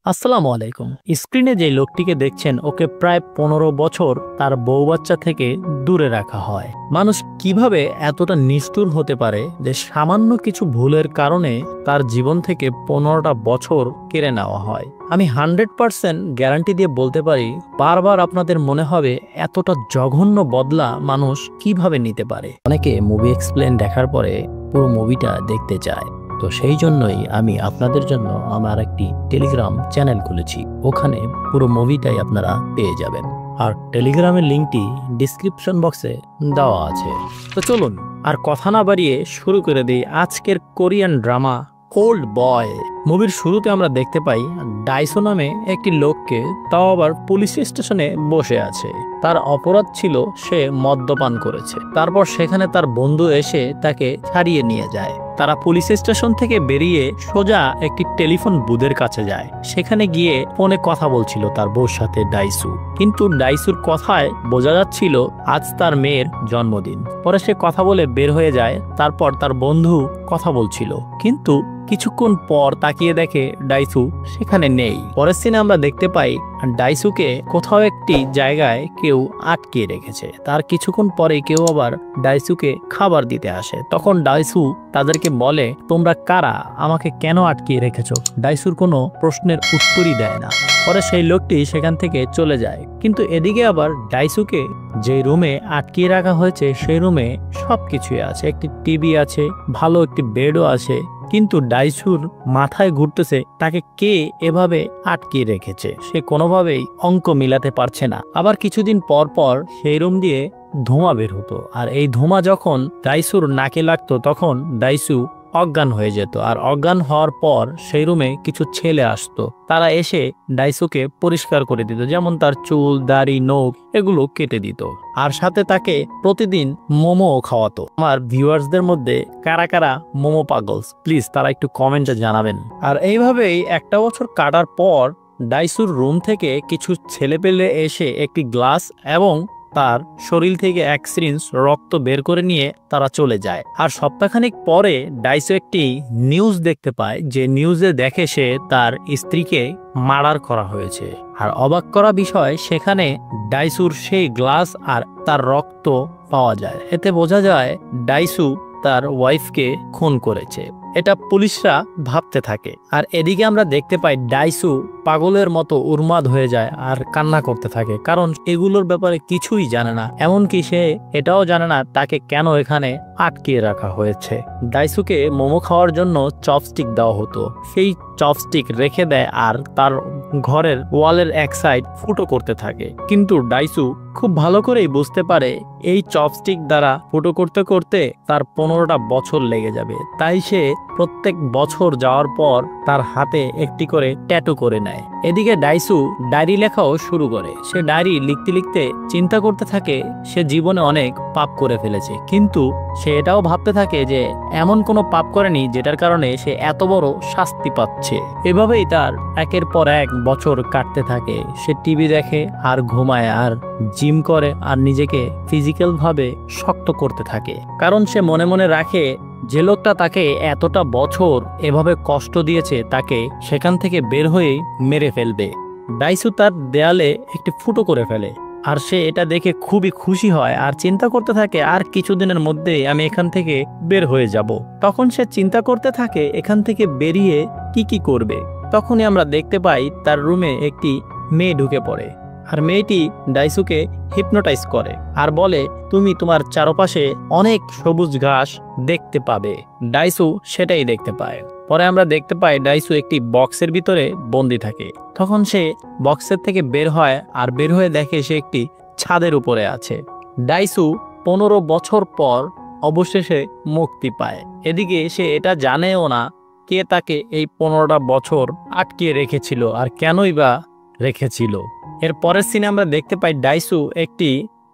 আসসালামু আলাইকুম। স্ক্রিনে যে লোকটিকে দেখছেন ওকে প্রায় ১৫ বছর তার বউ বাচ্চা থেকে দূরে রাখা হয়। মানুষ কিভাবে এতটা নিষ্ঠুর হতে পারে যে সামান্য কিছু ভুলের কারণে তার জীবন থেকে ১৫টা বছর কেড়ে নেওয়া হয়। আমি 100% গ্যারান্টি দিয়ে বলতে পারি, বারবার আপনাদের মনে হবে এতটা জঘন্য বদলা মানুষ কিভাবে নিতে পারে। অনেকে মুভি এক্সপ্লেন দেখার পরে পুরো মুভিটা দেখতে চায়। তো সেই জন্যই আমি আপনাদের জন্য আমার একটি টেলিগ্রাম চ্যানেল খুলেছি। ওখানে পুরো মুভিটাই আপনারা পেয়ে যাবেন, আর টেলিগ্রামের লিঙ্কটি ডিসক্রিপশন বক্সে দেওয়া আছে। তো চলুন আর কথা না বাড়িয়ে শুরু করে দিই আজকের কোরিয়ান ড্রামা ওল্ড বয়। মুভির শুরুতে আমরা দেখতে পাই ডাইসো নামে একটি লোককে, তাও আবার পুলিশ স্টেশনে বসে আছে। তার অপরাধ ছিল সে মদ্যপান করেছে। তারপর সেখানে তার বন্ধু এসে তাকে ছাড়িয়ে নিয়ে যায়। তারা পুলিশ স্টেশন থেকে বেরিয়ে সোজা একটি টেলিফোন বুথের কাছে যায়। সেখানে গিয়ে ফোনে কথা বলছিল তার বউর সাথে ডাইসু, কিন্তু ডাইসুর কথায় বোঝা যাচ্ছিল আজ তার মেয়ের জন্মদিন। পরে সে কথা বলে বের হয়ে যায়। তারপর তার বন্ধু কথা বলছিল, কিন্তু কিছুক্ষণ পর তাকিয়ে দেখে ডাইসু সেখানে নেই। পরের সিনে আমরা দেখতে পাই ডাইসুকে কোথাও একটি জায়গায় কেউ আটকে রেখেছে। তার কিছুক্ষণ পরে কেউ আবার ডাইসুকে খাবার দিতে আসে। তখন ডাইসু তাদেরকে বলে, তোমরা কারা, আমাকে কেন আটকিয়ে রেখেছো? ডাইসুর কোনো প্রশ্নের উত্তরই দেয় না। পরে সেই লোকটি সেখান থেকে চলে যায়। কিন্তু এদিকে আবার ডাইসুকে যে রুমে আটকিয়ে রাখা হয়েছে সেই রুমে সবকিছুই আছে। একটি টিভি আছে, ভালো একটি বেডও আছে, কিন্তু ডাইসুর মাথায় ঘুরতেছে তাকে কে এভাবে আটকিয়ে রেখেছে। সে কোনোভাবেই অঙ্ক মিলাতে পারছে না। আবার কিছুদিন পর পর সেই রুম দিয়ে ধোঁয়া বের হতো, আর এই ধোঁয়া যখন ডাইসুর নাকে লাগতো তখন ডাইসু অজ্ঞান হয়ে যেত। আর অজ্ঞান হওয়ার পর সেই রুমে কিছু ছেলে আসতো। তারা এসে ডাইসুকে পরিষ্কার করে দিত, যেমন তার চুল, দাড়ি, নখ এগুলো কেটে দিত, আর সাথে তাকে প্রতিদিন মোমো খাওয়াতো। আমার ভিউয়ার্সদের মধ্যে কারা কারা মোমো পাগলস, প্লিজ তারা একটু কমেন্টে জানাবেন। আর এইভাবেই একটা বছর কাটার পর ডাইসুর রুম থেকে কিছু ছেলেপেলে এসে একটি গ্লাস এবং তার শরীর থেকে এক সিরিঞ্জ রক্ত বের করে নিয়ে তারা চলে যায়। আর সপ্তাহখানেক পরে ডাইসু একটি নিউজ দেখতে পায়, যে নিউজে দেখে সে তার স্ত্রীকে মার্ডার করা হয়েছে। আর অবাক করা বিষয়, সেখানে ডাইসুর সেই গ্লাস আর তার রক্ত পাওয়া যায়। এতে বোঝা যায় ডাইসু তার ওয়াইফকে খুন করেছে। এটা পুলিশরা ভাবতে থাকে। আর এদিকে আমরা দেখতে পাই ডাইসু পাগলের মতো উন্মাদ হয়ে যায় আর কান্না করতে থাকে, কারণ এগুলোর ব্যাপারে কিছুই জানে না। এমনকি সে এটাও জানে না তাকে কেন এখানে আটকিয়ে রাখা হয়েছে। ডাইসুকে মোমো খাওয়ার জন্য চপস্টিক দেওয়া হতো। সেই চপস্টিক রেখে দেয় আর তার ঘরের ওয়ালের এক সাইড ফুটো করতে থাকে। কিন্তু ডাইসু খুব ভালো করেই বুঝতে পারে এই চপস্টিক দ্বারা ফুটো করতে করতে তার 15টা বছর লেগে যাবে। তাই সে প্রত্যেক বছর যাওয়ার পর তার হাতে একটি করে ট্যাটু করে নেয়। এদিকে ডাইসু ডায়েরি লেখাও শুরু করে। সে ডায়েরি লিখতে লিখতে চিন্তা করতে থাকে সে জীবনে অনেক পাপ করে ফেলেছে, কিন্তু সে এটাও ভাবতে থাকে যে এমন কোনো পাপ করেনি যেটার কারণে সে এত বড় শাস্তি পাচ্ছে। এভাবেই তার একের পর এক বছর কাটতে থাকে। সে টিভি দেখে আর ঘুমায়, আর জিম করে, আর নিজেকে ফিজিক্যাল ভাবে শক্ত করতে থাকে। কারণ সে মনে মনে রাখে যে লোকটা তাকে এতটা বছর এভাবে কষ্ট দিয়েছে তাকে সেখান থেকে বের হয়ে মেরে ফেলবে। ডাইসু তার দেয়ালে একটি ফুটো করে ফেলে, আর সে এটা দেখে খুবই খুশি হয় আর চিন্তা করতে থাকে আর কিছুদিনের মধ্যেই আমি এখান থেকে বের হয়ে যাব। তখন সে চিন্তা করতে থাকে এখান থেকে বেরিয়ে কি করবে। তখনই আমরা দেখতে পাই তার রুমে একটি মেয়ে ঢুকে পড়ে, আর মেয়েটি ডাইসুকে হিপনোটাইজ করে আর বলে, তুমি তোমার চারপাশে অনেক সবুজ ঘাস দেখতে পাবে। ডাইসু সেটাই দেখতে পায়। পরে আমরা দেখতে পাই ডাইসু একটি বক্সের ভিতরে বন্দি থাকে। তখন সে বক্সের থেকে বের হয়, আর বের হয়ে দেখে সে একটি ছাদের উপরে আছে। ডাইসু 15 বছর পর অবশেষে মুক্তি পায়। এদিকে সে এটা জানেও না কে তাকে এই 15টা বছর আটকিয়ে রেখেছিল আর কেনই বা রেখেছিল। এর পরের সিনে আমরা দেখতে পাই ডাইসু একটি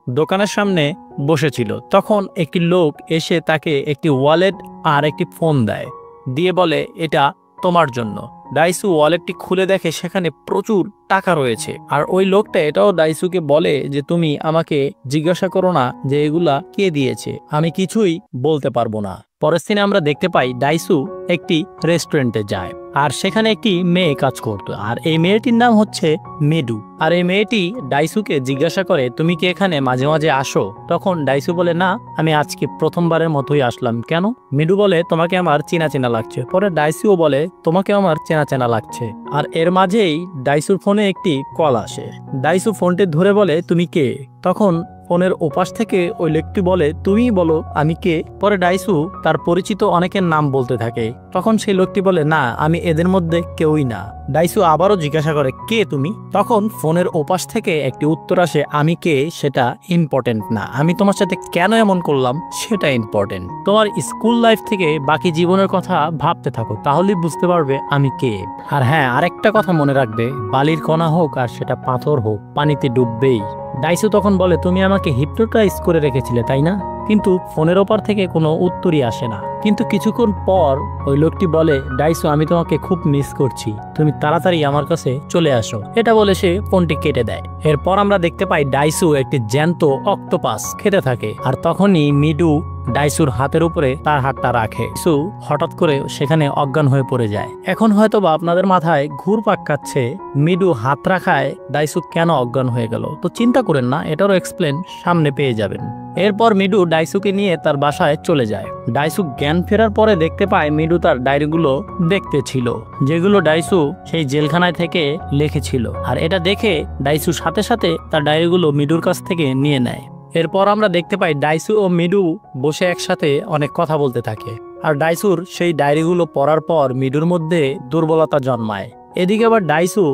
দোকানের সামনে বসেছিল। তখন একটি লোক এসে তাকে একটি ওয়ালেট আর একটি ফোন দেয়, দিয়ে বলে, এটা তোমার জন্য। ডাইসু ওয়ালেটটি খুলে দেখে সেখানে প্রচুর টাকা রয়েছে। আর ওই লোকটা এটাও ডাইসুকে বলে যে তুমি আমাকে জিজ্ঞাসা করো না যে এগুলা কে দিয়েছে, আমি কিছুই বলতে পারবো না। পরের সিনে আমরা দেখতে পাই ডাইসু একটি রেস্টুরেন্টে যায়, আর সেখানে একটি মেয়ে কাজ করতো, আর এই মেয়েটির নাম হচ্ছে মিডু। আর এই মেয়েটি ডাইসুকে জিজ্ঞাসা করে, তুমি কি এখানে মাঝে মাঝে আসো? তখন ডাইসু বলে, না, আমি আজকে প্রথমবারের মতোই আসলাম। কেন? মিডু বলে, তোমাকে আমার চেনা চেনা লাগছে। পরে ডাইসুও বলে, তোমাকে আমার চেনা চেনা লাগছে। আর এর মাঝেই ডাইসুর ফোনে একটি কল আসে। ডাইসু ফোনটি ধরে বলে, তুমি কে? তখন ফোনের ওপাশ থেকে ওই লোকটি বলে, তুমিই বলো আমি কে। পরে ডাইসু তার পরিচিত অনেকের নাম বলতে থাকে। তখন সেই লোকটি বলে, না, আমি এদের মধ্যে কেউই না। ডাইসু আবারও জিজ্ঞাসা করে, কে তুমি? তখন ফোনের ওপাশ থেকে একটি উত্তর আসে, আমি কে সেটা ইম্পর্টেন্ট না, আমি তোমার সাথে কেন এমন করলাম সেটা ইম্পর্টেন্ট। তোমার স্কুল লাইফ থেকে বাকি জীবনের কথা ভাবতে থাকো, তাহলেই বুঝতে পারবে আমি কে। আর হ্যাঁ, আরেকটা কথা মনে রাখবে, বালির কণা হোক আর সেটা পাথর হোক, পানিতে ডুববেই। ডাইসু তখন বলে, তুমি আমাকে হিপনোটাইজ করে রেখেছিলে, তাই না? কিন্তু ফোনের ওপার থেকে কোনো উত্তরই আসে না। কিন্তু কিছুক্ষণ পর ওই লোকটি বলে, ডাইসু, আমি তোমাকে খুব মিস করছি, তুমি তাড়াতাড়ি আমার কাছে চলে আসো। এটা বলে সে ফোনটি কেটে দেয়। এরপর আমরা দেখতে পাই ডাইসু একটি জ্যান্ত অক্টোপাস খেতে থাকে। আর তখনই মিডু ডাইসুর হাতের উপরে তার হাতটা রাখে। ডাইসু হঠাৎ করে সেখানে অজ্ঞান হয়ে পড়ে যায়। এখন হয়তোবা আপনাদের মাথায় ঘুরপাক খাচ্ছে, মিডু হাত রাখায় ডাইসু কেন অজ্ঞান হয়ে গেল। তো চিন্তা করেন না, এটারও এক্সপ্লেন সামনে পেয়ে যাবেন। এরপর মিডু ডাইসুকে নিয়ে তার বাসায় চলে যায়। ডাইসু জ্ঞান ফেরার পরে দেখতে পায় মিডু তার ডায়েরিগুলো দেখতে ছিল, যেগুলো ডাইসু সেই জেলখানায় থেকে লিখেছিল। আর এটা দেখে ডাইসু সাথে সাথে তার ডায়েরিগুলো মিডুর কাছ থেকে নিয়ে নেয়। এরপর আমরা দেখতে পাই ডাইসু ও মিডু বসে একসাথে অনেক কথা বলতে থাকে। আর ডাইসুর সেই ডায়েরিগুলো পড়ার পর মিডুর মধ্যে দুর্বলতা জন্মায়। এদিকে আবার ডাইসু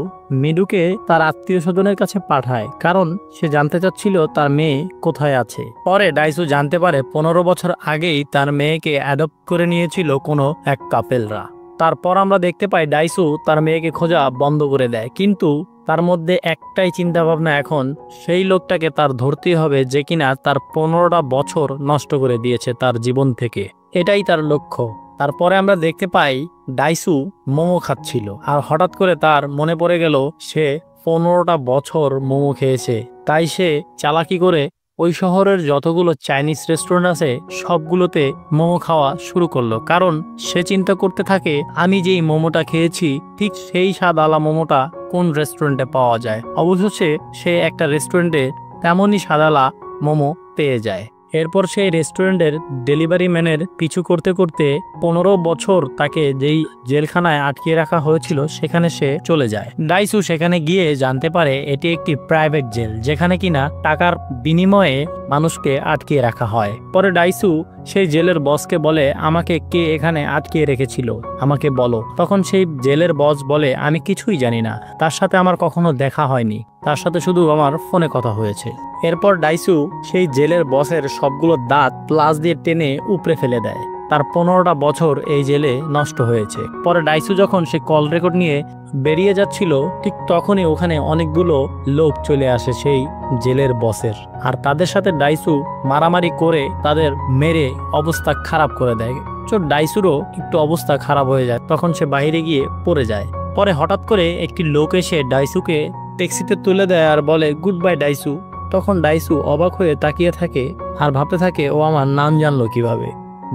মিডুকে তার আত্মীয় স্বজনের কাছে পাঠায়, কারণ সে জানতে চাচ্ছিল তার মেয়ে কোথায় আছে। পরে ডাইসু জানতে পারে 15 বছর আগেই তার মেয়েকে অ্যাডপ্ট করে নিয়েছিল কোনো এক কাপেলরা। তারপর আমরা দেখতে পাই ডাইসু তার মেয়েকে খোঁজা বন্ধ করে দেয়, কিন্তু তার মধ্যে একটাই চিন্তা ভাবনা, এখন সেই লোকটাকে তার ধরতেই হবে যে কিনা তার 15টা বছর নষ্ট করে দিয়েছে তার জীবন থেকে। এটাই তার লক্ষ্য। তারপরে আমরা দেখতে পাই ডাইসু মোমো খাচ্ছিল, আর হঠাৎ করে তার মনে পড়ে গেল সে 15টা বছর মোমো খেয়েছে। তাই সে চালাকি করে ওই শহরের যতগুলো চাইনিজ রেস্টুরেন্ট আছে সবগুলোতে মোমো খাওয়া শুরু করলো, কারণ সে চিন্তা করতে থাকে, আমি যেই মোমোটা খেয়েছি ঠিক সেই স্বাদওয়ালা মোমোটা কোন রেস্টুরেন্টে পাওয়া যায়। অবশেষে সে একটা রেস্টুরেন্টে তেমনই স্বাদওয়ালা মোমো পেয়ে যায়। এরপর সেই রেস্টুরেন্টের ডেলিভারি ম্যানের পিছু করতে করতে 15 বছর তাকে যেই জেলখানায় আটকিয়ে রাখা হয়েছিল সেখানে সে চলে যায়। ডাইসু সেখানে গিয়ে জানতে পারে এটি একটি প্রাইভেট জেল, যেখানে কিনা টাকার বিনিময়ে মানুষকে আটকিয়ে রাখা হয়। পরে ডাইসু সেই জেলের বসকে বলে, আমাকে কে এখানে আটকিয়ে রেখেছিল আমাকে বলো। তখন সেই জেলের বস বলে, আমি কিছুই জানি না, তার সাথে আমার কখনো দেখা হয়নি, তার সাথে শুধু আমার ফোনে কথা হয়েছে। এরপর ডাইসু সেই জেলের বসের সবগুলো দাঁত প্লাস দিয়ে টেনে উপড়ে ফেলে দেয়। তার 15টা বছর এই জেলে নষ্ট হয়েছে। পরে ডাইসু যখন সে কল রেকর্ড নিয়ে বেরিয়ে যাচ্ছিল, ঠিক তখনই ওখানে অনেকগুলো লোক চলে আসে সেই জেলের বসের, আর তাদের সাথে ডাইসু মারামারি করে তাদের মেরে অবস্থা খারাপ করে দেয়। তো ডাইসুরও একটু অবস্থা খারাপ হয়ে যায়, তখন সে বাইরে গিয়ে পড়ে যায়। পরে হঠাৎ করে একটি লোক এসে ডাইসুকে ট্যাক্সিতে তুলে দেয় আর বলে, গুড বাই ডাইসু। তখন ডাইসু অবাক হয়ে তাকিয়ে থাকে আর ভাবতে থাকে, ও আমার নাম জানলো কিভাবে।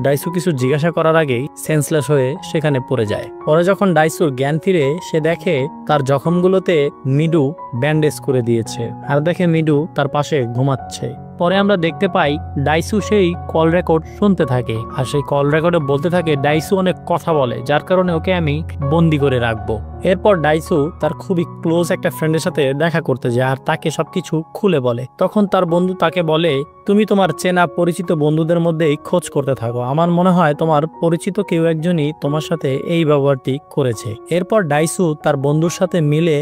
ডাইসু কিছু জিজ্ঞাসা করার আগেই সেন্সলেস হয়ে সেখানে পড়ে যায়। পরে যখন ডাইসুর জ্ঞান ফিরে, সে দেখে তার জখমগুলোতে মিডু ব্যান্ডেজ করে দিয়েছে, আর দেখে মিডু তার পাশে ঘুমাচ্ছে। পরে আমরা দেখতে পাই ডাইসু সেই কল রেকর্ড শুনতে থাকে, আর সেই কল রেকর্ডে বলতে থাকে, ডাইসু অনেক কথা বলে, যার কারণে ওকে আমি বন্দি করে রাখবো। এরপর ডাইসু তার খুবই ক্লোজ একটা ফ্রেন্ডের সাথে দেখা করতে যায়, আর তাকে সবকিছু খুলে বলে। তখন তার বন্ধু তাকে বলে, তুমি তোমার চেনা পরিচিত বন্ধুদের মধ্যেই খোঁজ করতে থাকো, আমার মনে হয় তোমার পরিচিত কেউ একজনই তোমার সাথে এই ব্যবহারটি করেছে। এরপর ডাইসু তার বন্ধুর সাথে মিলে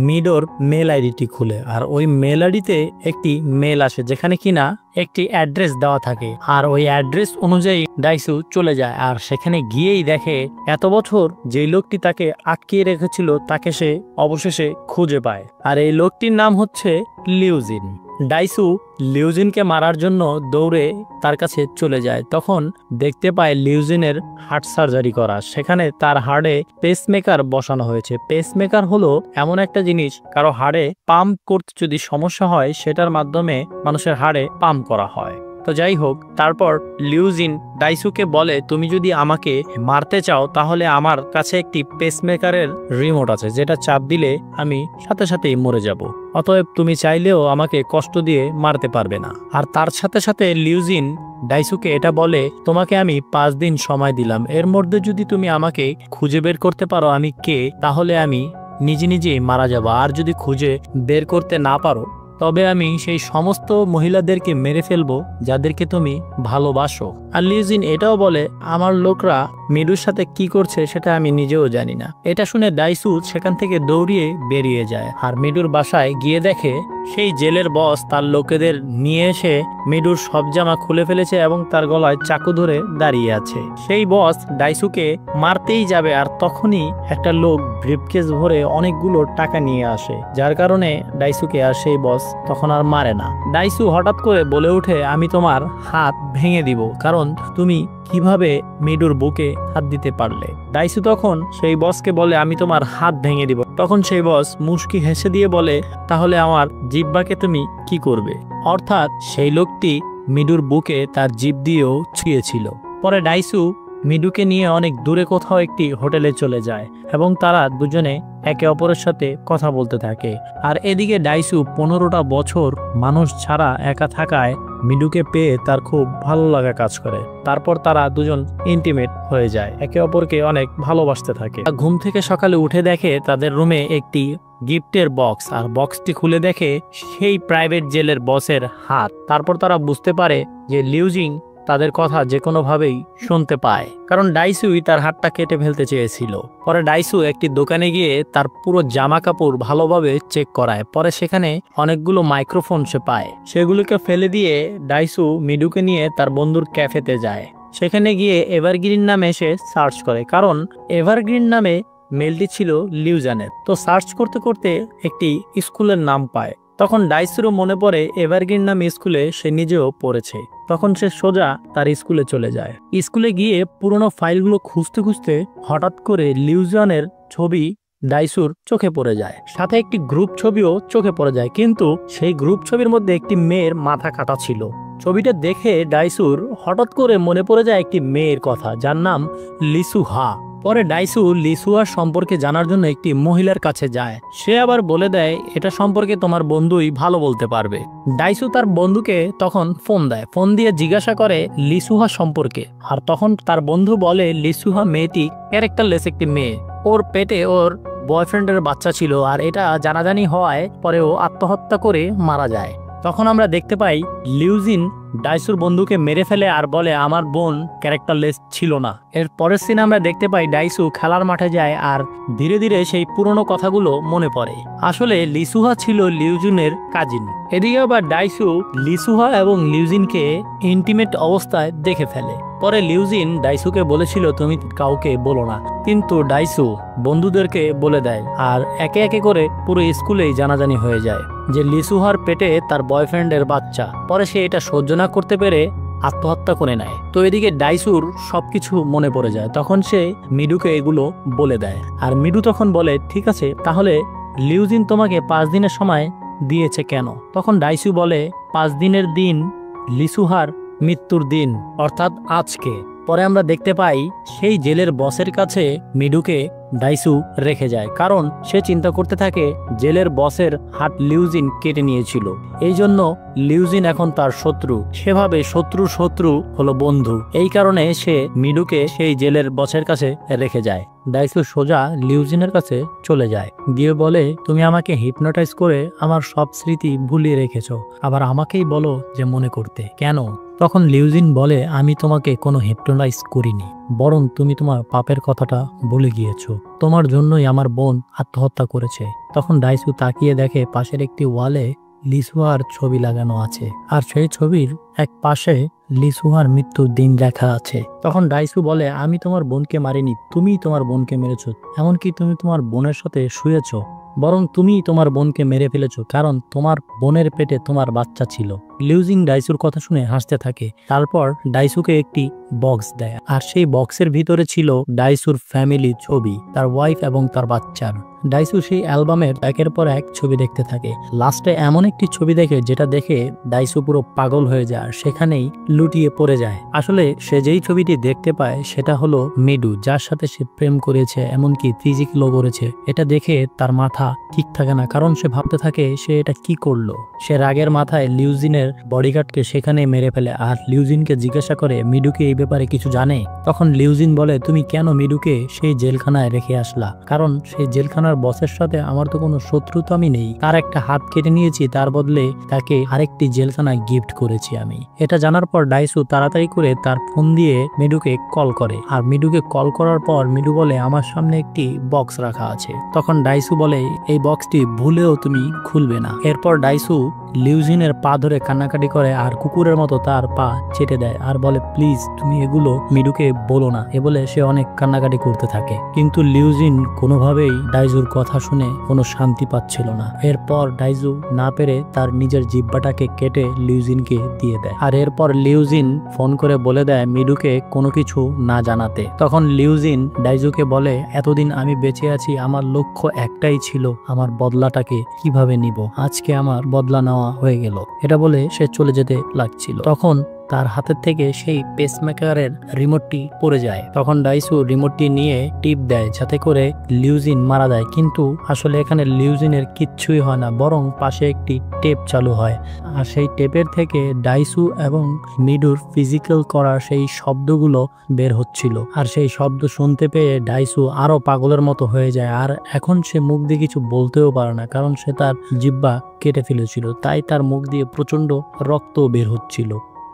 মিডোর মেল আইডিটি খুলে, আর ওই মেল আইডিতে একটি মেল আসে যেখানে কিনা একটি অ্যাড্রেস দেওয়া থাকে, আর ওই অ্যাড্রেস অনুযায়ী ডাইসু চলে যায়। আর সেখানে গিয়েই দেখে এত বছর যেই লোকটি তাকে আটকিয়ে রেখেছিল তাকে সে অবশেষে খুঁজে পায়, আর এই লোকটির নাম হচ্ছে লিউজিন। ডাইসু লিউজিনকে মারার জন্য দৌড়ে তার কাছে চলে যায়। তখন দেখতে পায় লিউজিনের হার্ট সার্জারি করা, সেখানে তার হার্টে পেসমেকার বসানো হয়েছে। পেসমেকার হলো এমন একটা জিনিস, কারো হাড়ে পাম্প করতে যদি সমস্যা হয় সেটার মাধ্যমে মানুষের হাড়ে পাম্প করা হয়। তো যাই হোক, তারপর লিউজিন ডাইসুকে বলে তুমি যদি আমাকে মারতে চাও তাহলে আমার কাছে একটি পেসমেকারের রিমোট আছে, যেটা চাপ দিলে আমি সাথে সাথেই মরে যাব। অতএব তুমি চাইলেও আমাকে কষ্ট দিয়ে মারতে পারবে না। আর তার সাথে সাথে লিউজিন ডাইসুকে এটা বলে তোমাকে আমি 5 দিন সময় দিলাম, এর মধ্যে যদি তুমি আমাকে খুঁজে বের করতে পারো আমি কে, তাহলে আমি নিজে নিজেই মারা যাব। আর যদি খুঁজে বের করতে না পারো তবে আমি সেই সমস্ত মহিলাদেরকে মেরে ফেলবো যাদেরকে তুমি ভালোবাসো। আর লিউজিন এটাও বলে আমার লোকরা মিডুর সাথে কি করছে সেটা আমি নিজেও জানি না। এটা শুনে ডাইসু সেখান থেকে দৌড়িয়ে বেরিয়ে যায় আর মিডুর বাসায় গিয়ে দেখে সেই জেলের বস তার লোকেদের নিয়ে এসে মিডুর সব জামা খুলে ফেলেছে এবং তার গলায় চাকু ধরে দাঁড়িয়ে আছে। সেই বস ডাইসুকে মারতেই যাবে আর তখনই একটা লোক ব্রিফকেস ভরে অনেকগুলো টাকা নিয়ে আসে, যার কারণে ডাইসুকে আর সেই বস তখন আর মারে না। ডাইসু হঠাৎ করে বলে ওঠে আমি তোমার হাত ভেঙে দিব, কারণ তুমি কিভাবে মিডুর বুকে হাত দিতে পারলে। ডাইসু তখন সেই বসকে বলে আমি তোমার হাত ভেঙে দিব। তখন সেই বস মুশকি হেসে দিয়ে বলে তাহলে আমার জিহ্বাকে তুমি কি করবে। অর্থাৎ সেই লোকটি মিডুর বুকে তার জিভ দিয়েও ছুঁয়েছিল। পরে ডাইসু মিডুকে নিয়ে অনেক দূরে কোথাও একটি হোটেলে চলে যায় এবং তারা দুজনে একে অপরের সাথে কথা বলতে থাকে। আর এদিকে ডাইসু 15টা বছর মানুষ ছাড়া একা থাকায় মিডুকে পেয়ে তার খুব ভালো লাগা কাজ করে। তারপর তারা দুজন ইন্টিমেট হয়ে যায়, একে অপরকে অনেক ভালোবাসতে থাকে। ঘুম থেকে সকালে উঠে দেখে তাদের রুমে একটি গিফটের বক্স, আর বক্সটি খুলে দেখে সেই প্রাইভেট জেলের বসের হাত। তারপর তারা বুঝতে পারে যে লিউজিং তাদের কথা যে কোনোভাবেই শুনতে পায়, কারণ ডাইসুই তার হাতটা কেটে ফেলতে চেয়েছিল। পরে ডাইসু একটি দোকানে গিয়ে তার পুরো জামা কাপড় ভালোভাবে চেক করায়। পরে সেখানে অনেকগুলো মাইক্রোফোন সে পায়, সেগুলোকে ফেলে দিয়ে ডাইসু মিডুকে নিয়ে তার বন্ধুর ক্যাফেতে যায়। সেখানে গিয়ে এভারগ্রিন নামে সে সার্চ করে, কারণ এভারগ্রিন নামে মেলটি ছিল লিউজানের। তো সার্চ করতে করতে একটি স্কুলের নাম পায়। তখন ডাইসুরও মনে পড়ে এভারগ্রিন নামে স্কুলে সে নিজেও পড়েছে। তখন সে সোজা তার স্কুলে চলে যায়। স্কুলে গিয়ে পুরনো ফাইলগুলো খুঁজতে খুঁজতে হঠাৎ করে লিউজানের ছবি ডাইসুর চোখে পড়ে যায়, সাথে একটি গ্রুপ ছবিও চোখে পড়ে যায়। কিন্তু সেই গ্রুপ ছবির মধ্যে একটি মেয়ের মাথা কাটা ছিল। ছবিটা দেখে ডাইসুর হঠাৎ করে মনে পড়ে যায় একটি মেয়ের কথা, যার নাম লিসুহা। পরে ডাইসু লিসুহার সম্পর্কে জানার জন্য একটি মহিলার কাছে যায়। সে আবার বলে দেয় এটা সম্পর্কে তোমার বন্ধুই ভালো বলতে পারবে। ডাইসু তার বন্ধুকে তখন ফোন দেয়, ফোন দিয়ে জিজ্ঞাসা করে লিসুহা সম্পর্কে। আর তখন তার বন্ধু বলে লিসুহা মেয়েটি ক্যারেক্টারলেস একটি মেয়ে, ওর পেটে ওর বয়ফ্রেন্ডের বাচ্চা ছিল, আর এটা জানাজানি হওয়ায় পরে ও আত্মহত্যা করে মারা যায়। তখন আমরা দেখতে পাই লিউজিন ডাইসুর বন্ধুকে মেরে ফেলে আর বলে আমার বোন ক্যারেক্টারলেস ছিল না। এর পরের সিনে আমরা দেখতে পাই ডাইসু খেলার মাঠে যায় আর ধীরে ধীরে সেই পুরনো কথাগুলো মনে পড়ে। আসলে লিসুহা ছিল লিউজিনের কাজিন। এদিকে আবার ডাইসু লিসুহা এবং লিউজিনকে ইন্টিমেট অবস্থায় দেখে ফেলে। পরে লিউজিন ডাইসুকে বলেছিল তুমি কাউকে বলো না, কিন্তু ডাইসু বন্ধুদেরকে বলে দেয় আর একে একে করে পুরো স্কুলেই জানাজানি হয়ে যায় যে লিসুহার পেটে তার বয়ফ্রেন্ডের বাচ্চা। পরে সে এটা সহ্য না করতে পেরে আত্মহত্যা করে নেয়। তো এদিকে ডাইসুর সবকিছু মনে পড়ে যায়। তখন সে মিডুকে এগুলো বলে দেয় আর মিডু তখন বলে ঠিক আছে, তাহলে লিউজিন তোমাকে 5 দিনের সময় দিয়েছে কেন? তখন ডাইসু বলে 5 দিনের দিন লিসুহার মৃত্যুর দিন, অর্থাৎ আজকে। পরে আমরা দেখতে পাই সেই জেলের বসের কাছে মিডুকে ডাইসু রেখে যায়, কারণ সে চিন্তা করতে থাকে জেলের বসের হাত লিউজিন কেটে নিয়েছিল, এই জন্য লিউজিন এখন তার শত্রু। সেভাবে শত্রু হলো বন্ধু, এই কারণে সে মিডুকে সেই জেলের বসের কাছে রেখে যায়। ডাইসু সোজা লিউজিনের কাছে চলে যায়, গিয়ে বলে তুমি আমাকে হিপনোটাইজ করে আমার সব স্মৃতি ভুলিয়ে রেখেছো, আবার আমাকেই বলো যে মনে করতে কেন? তখন লিউজিন বলে আমি তোমাকে কোনো হিপনোটাইজ করিনি, বরং তুমি তোমার পাপের কথাটা ভুলে গিয়েছো, তোমার জন্যই আমার বোন আত্মহত্যা করেছে। তখন ডাইসু তাকিয়ে দেখে পাশের একটি ওয়ালে লিসুহার ছবি লাগানো আছে, আর সেই ছবির এক পাশে লিসুহার মৃত্যুর দিন লেখা আছে। তখন ডাইসু বলে আমি তোমার বোনকে মারিনি, তুমি তোমার বোনকে মেরেছো, এমনকি তুমি তোমার বোনের সাথে শুয়েছো, বরং তুমি তোমার বোনকে মেরে ফেলেছো, কারণ তোমার বোনের পেটে তোমার বাচ্চা ছিল। লিউজিন ডাইসুর কথা শুনে হাসতে থাকে। তারপর ডাইসুকে একটি বক্স দেয়, আর সেই বক্সের ভিতরে ছিল ডাইসুর ফ্যামিলি ছবি, তার ওয়াইফ এবং তার বাচ্চার। ডাইসু সেই অ্যালবামের একের পর এক ছবি দেখতে থাকে। লাস্টে এমন একটি ছবি দেখে যেটা দেখে ডাইসু পুরো পাগল হয়ে যায়, আর সেখানেই লুটিয়ে পড়ে যায়। আসলে সে যেই ছবিটি দেখতে পায় সেটা হলো মিডু, যার সাথে সে প্রেম করেছে, এমনকি ফিজিক্যালও করেছে। এটা দেখে তার মাথা ঠিক থাকে না, কারণ সে ভাবতে থাকে সে এটা কি করলো। সে রাগের মাথায় লিউজিনের বডিগার্ডকে সেখানে মেরে ফেলে, আর লিউজিনকে জিজ্ঞাসা করে মিডুকে এই ব্যাপারে কিছু জানে। তখন লিউজিন বলে, তুমি কেন মিডুকে সেই জেলখানায় রেখে আসলা? কারণ সেই জেলখানার বসের সাথে আমার তো কোনো শত্রুতা আমি নেই, তার একটা হাত কেটে নিয়েছি, তার বদলে তাকে আরেকটি জেলখানা গিফট করেছি আমি। এটা জানার পর ডাইসু তাড়াতাড়ি করে তার ফোন দিয়ে মিডুকে কল করে, আর মিডুকে কল করার পর মিডু বলে, আমার সামনে একটি বক্স রাখা আছে। তখন ডাইসু বলে, এই বক্সটি ভুলেও তুমি খুলবে না। এরপর ডাইসু লিউজিনের পা ধরে কান্নাকাটি করে, আর কুকুরের মতো তার পা চেটে দেয়, আর বলে, প্লিজ তুমি এগুলো মিডুকে বলো না। এ বলে সে অনেক কান্নাকাটি করতে থাকে, কিন্তু লিউজিন কোনোভাবেই ডাইসুর কথা শুনে কোনো শান্তি পাচ্ছিল না। এরপর ডাইসু না পেরে তার নিজের জিহ্বাটাকে কেটে লিউজিনকে দিয়ে দেয়, আর এরপর লিউজিন ফোন করে বলে দেয় মিডুকে কোনো কিছু না জানাতে। তখন লিউজিন ডাইসুকে বলে, এতদিন আমি বেঁচে আছি, আমার লক্ষ্য একটাই ছিল আমার বদলাটাকে কিভাবে নিব, আজকে আমার বদলা নেওয়া হয়ে গেল। এটা বলে সে চলে যেতে লাগছিল। তখন তার হাতের থেকে সেই পেসমেকারের রিমোটটি পড়ে যায়। তখন ডাইসু রিমোটটি নিয়ে টিপ দেয় যাতে করে লিউজিন মারা যায়, কিন্তু আসলে এখানে লিউজিনের কিচ্ছুই হয় না, বরং পাশে একটি টেপ চালু হয়, আর সেই টেপের থেকে ডাইসু এবং মিডুর ফিজিক্যাল করার সেই শব্দগুলো বের হচ্ছিল। আর সেই শব্দ শুনতে পেয়ে ডাইসু আরো পাগলের মতো হয়ে যায়, আর এখন সে মুখ দিয়ে কিছু বলতেও পারে না, কারণ সে তার জিহ্বা কেটে ফেলেছিল, তাই তার মুখ দিয়ে প্রচন্ড রক্ত বের হচ্ছিল।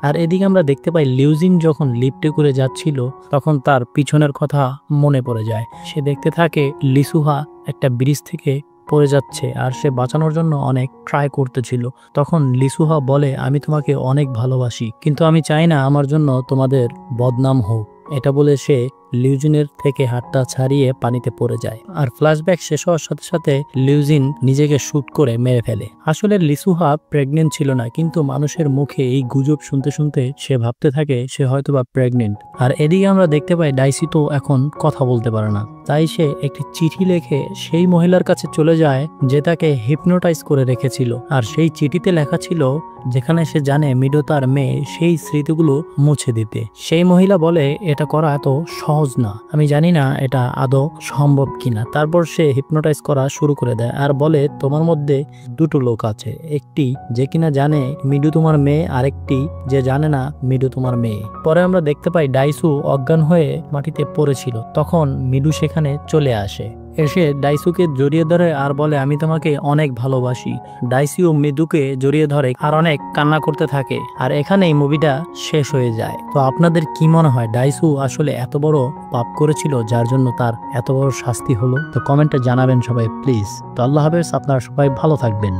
আর এদিকে আমরা দেখতে পাই লিউজিন যখন লিফটে করে যাচ্ছিল তখন তার পিছনের কথা মনে পড়ে যায়। সে দেখতে থাকে লিসুহা একটা ব্রিজ থেকে পড়ে যাচ্ছে, আর সে বাঁচানোর জন্য অনেক ট্রাই করতেছিল। তখন লিসুহা বলে, আমি তোমাকে অনেক ভালোবাসি, কিন্তু আমি চাই না আমার জন্য তোমাদের বদনাম হোক। এটা বলে সে লিউজিনের থেকে হাতটা ছাড়িয়ে পানিতে পড়ে যায়, আর ফ্ল্যাশব্যাক শেষ হওয়ার সাথে সাথে লিউজিন নিজেকে শুট করে মেরে ফেলে। আসলে লিসুহা প্রেগনেন্ট ছিল না, কিন্তু মানুষের মুখে এই গুজব শুনতে শুনতে সে ভাবতে থাকে সে হয়তোবা প্রেগনেন্ট। আর এদিকে আমরা দেখতে পাই ডাইসি তো এখন কথা বলতে পারে না, তাই সে একটি চিঠি লিখে সেই মহিলার কাছে চলে যায় যে তাকে হিপনোটাইজ করে রেখেছিল। আর সেই চিঠিতে লেখা ছিল যেখানে সে জানে মিডু তার মেয়ে, সেই স্মৃতিগুলো মুছে দিতে। সেই মহিলা বলে, এটা করা এত সহজ না, আমি জানি না এটা আদৌ সম্ভব কিনা। তারপর সে হিপনোটাইজ করা শুরু করে দেয়, আর বলে, তোমার মধ্যে দুটো লোক আছে, একটি যে কিনা জানে মিডু তোমার মেয়ে, আরেকটি যে জানে না মিডু তোমার মেয়ে। পরে আমরা দেখতে পাই ডাইসু অজ্ঞান হয়ে মাটিতে পড়েছিল, তখন মিডু সেখানে চলে আসে। এসে ডাইসুকে জড়িয়ে ধরে আর বলে, আমি তোমাকে অনেক ভালোবাসি। ডাইসিও মিডুকে জড়িয়ে ধরে আর অনেক কান্না করতে থাকে, আর এখানেই মুভিটা শেষ হয়ে যায়। তো আপনাদের কি মনে হয়, ডাইসু আসলে এত বড় পাপ করেছিল যার জন্য তার এত বড় শাস্তি হলো? তো কমেন্টে জানাবেন সবাই প্লিজ। তো আল্লাহ হাফেজ, আপনারা সবাই ভালো থাকবেন।